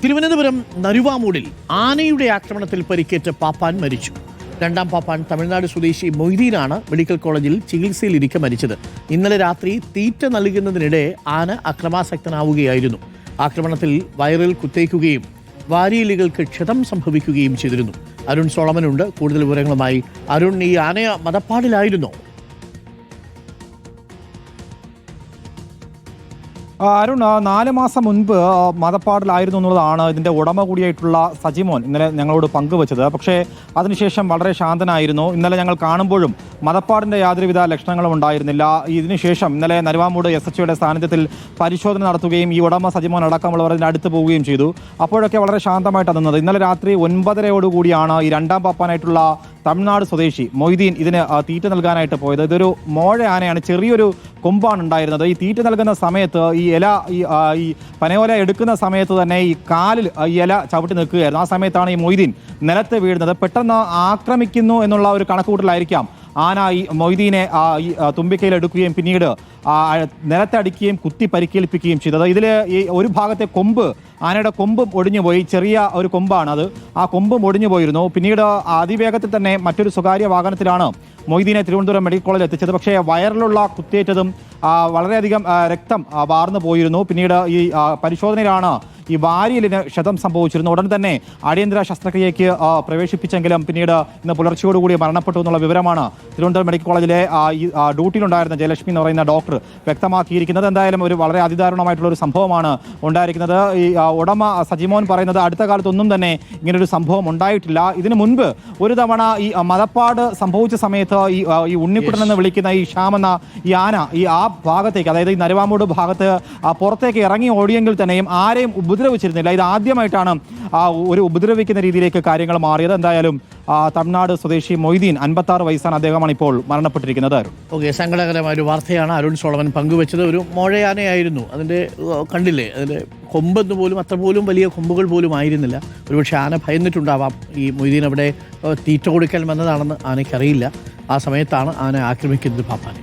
തിരുവനന്തപുരം നരുവാമൂടിൽ ആനയുടെ ആക്രമണത്തിൽ പരിക്കേറ്റ് പാപ്പാൻ മരിച്ചു. രണ്ടാം പാപ്പാൻ തമിഴ്നാട് സ്വദേശി മൊയ്തീനാണ് മെഡിക്കൽ കോളേജിൽ ചികിത്സയിലിരിക്കെ മരിച്ചത്. ഇന്നലെ രാത്രി തീറ്റ നൽകുന്നതിനിടെ ആന അക്രമാസക്തനാവുകയായിരുന്നു. ആക്രമണത്തിൽ വയറിൽ കുത്തേക്കുകയും വാരിയലുകൾക്ക് ക്ഷതം സംഭവിക്കുകയും ചെയ്തിരുന്നു. അരുൺ സോളമനുണ്ട് കൂടുതൽ വിവരങ്ങളുമായി. അരുൺ, ഈ ആന മദപ്പാടിലായിരുന്നോ? അരുൺ, 4 മാസം മുൻപ് മദപ്പാടിലായിരുന്നു എന്നുള്ളതാണ് ഇതിൻ്റെ ഉടമ കൂടിയായിട്ടുള്ള സജിമോൻ ഇന്നലെ ഞങ്ങളോട് പങ്കുവച്ചത്. പക്ഷേ അതിനുശേഷം വളരെ ശാന്തനായിരുന്നു. ഇന്നലെ ഞങ്ങൾ കാണുമ്പോഴും മദപ്പാടിൻ്റെ യാതൊരുവിധ ലക്ഷണങ്ങളും ഉണ്ടായിരുന്നില്ല. ഇതിനുശേഷം ഇന്നലെ നരുവാമൂട് SHOയുടെ സാന്നിധ്യത്തിൽ പരിശോധന നടത്തുകയും ഈ ഉടമ സജിമോൻ അടക്കമുള്ളവർ അതിൻ്റെ അടുത്ത് പോവുകയും ചെയ്തു. അപ്പോഴൊക്കെ വളരെ ശാന്തമായിട്ടാണ് നിന്നത്. ഇന്നലെ രാത്രി 9:30 ഈ രണ്ടാം പാപ്പാനായിട്ടുള്ള തമിഴ്നാട് സ്വദേശി മൊയ്തീൻ ഇതിന് തീറ്റ നൽകാനായിട്ട് പോയത്. ഇതൊരു മോഴ ആനയാണ്, ചെറിയൊരു കൊമ്പാണ് ഉണ്ടായിരുന്നത്. ഈ തീറ്റ നൽകുന്ന സമയത്ത് ഈ ഇല ഈ പനയോല എടുക്കുന്ന സമയത്ത് തന്നെ ഈ കാലിൽ ഈ ഇല ചവിട്ടി നിൽക്കുകയായിരുന്നു. ആ സമയത്താണ് ഈ മൊയ്തീൻ നിലത്ത് വീഴുന്നത്. പെട്ടെന്ന് ആക്രമിക്കുന്നു എന്നുള്ള ഒരു കണക്കുകൂട്ടലായിരിക്കാം ആന ഈ മൊയ്തീനെ ഈ തുമ്പിക്കയിൽ എടുക്കുകയും പിന്നീട് നിലത്തടിക്കുകയും കുത്തി പരിക്കേൽപ്പിക്കുകയും ചെയ്തത്. ഇതിൽ ഈ ഒരു ഭാഗത്തെ കൊമ്പ്, ആനയുടെ കൊമ്പും ഒടിഞ്ഞുപോയി. ചെറിയ ഒരു കൊമ്പാണ് അത്. ആ കൊമ്പും ഒടിഞ്ഞു പോയിരുന്നു. പിന്നീട് അതിവേഗത്തിൽ തന്നെ മറ്റൊരു സ്വകാര്യ വാഹനത്തിലാണ് മൊയ്തീനെ തിരുവനന്തപുരം മെഡിക്കൽ കോളേജിൽ എത്തിച്ചത്. പക്ഷേ വയറിലുള്ള കുത്തേറ്റതും വളരെയധികം രക്തം വാർന്നു പോയിരുന്നു. പിന്നീട് ഈ പരിശോധനയിലാണ് ഈ വാരിയലിന് ക്ഷതം സംഭവിച്ചിരുന്നു. ഉടൻ തന്നെ അടിയന്തര ശസ്ത്രക്രിയയ്ക്ക് പ്രവേശിപ്പിച്ചെങ്കിലും പിന്നീട് ഇന്ന് പുലർച്ചയോടുകൂടി മരണപ്പെട്ടു എന്നുള്ള വിവരമാണ് തിരുവനന്തപുരം മെഡിക്കൽ കോളേജിലെ ഈ ഡ്യൂട്ടിയിലുണ്ടായിരുന്ന ജയലക്ഷ്മി എന്ന് പറയുന്ന ഡോക്ടർ വ്യക്തമാക്കിയിരിക്കുന്നത്. എന്തായാലും ഒരു വളരെ അതിദാരുണമായിട്ടുള്ള ഒരു സംഭവമാണ് ഉണ്ടായിരിക്കുന്നത്. ഈ ഉടമ സജിമോൻ പറയുന്നത് അടുത്ത കാലത്തൊന്നും തന്നെ ഇങ്ങനൊരു സംഭവം ഉണ്ടായിട്ടില്ല. ഇതിനു മുൻപ് ഒരു തവണ ഈ മദപ്പാട് സംഭവിച്ച സമയത്ത് ഈ ഉണ്ണിക്കുട്ടൻ എന്ന് വിളിക്കുന്ന ഈ ഷ്യാം എന്ന ഈ ആന ഈ ആ ഭാഗത്തേക്ക്, അതായത് ഈ നരുവാമൂട് ഭാഗത്ത് പുറത്തേക്ക് ഇറങ്ങി ഓടിയെങ്കിൽ തന്നെയും ആരെയും ഉപദ്രവിച്ചിരുന്നില്ല. ഇത് ആദ്യമായിട്ടാണ് ഒരു ഉപദ്രവിക്കുന്ന രീതിയിലേക്ക് കാര്യങ്ങൾ മാറിയത്. എന്തായാലും തമിഴ്നാട് സ്വദേശി മൊയ്തീൻ 56 വയസ്സാണ്. അദ്ദേഹമാണ് ഇപ്പോൾ മരണപ്പെട്ടിരിക്കുന്നത്. ഓക്കെ, സങ്കടകരമായ ഒരു വാർത്തയാണ് അരുൺ സോളമൻ പങ്കുവച്ചത്. ഒരു മോഴയാനയായിരുന്നു. അതിൻ്റെ കണ്ടില്ലേ, അതിൻ്റെ കൊമ്പെന്ന് പോലും അത്ര പോലും വലിയ കൊമ്പുകൾ പോലും ആയിരുന്നില്ല. ഒരുപക്ഷെ ആന ഭയന്നിട്ടുണ്ടാവാം. ഈ മൊയ്തീൻ അവിടെ തീറ്റ കൊടുക്കാൻ വന്നതാണെന്ന് ആനയ്ക്കറിയില്ല. ആ സമയത്താണ് ആന ആക്രമിക്കുന്നത് പാപ്പാനെ.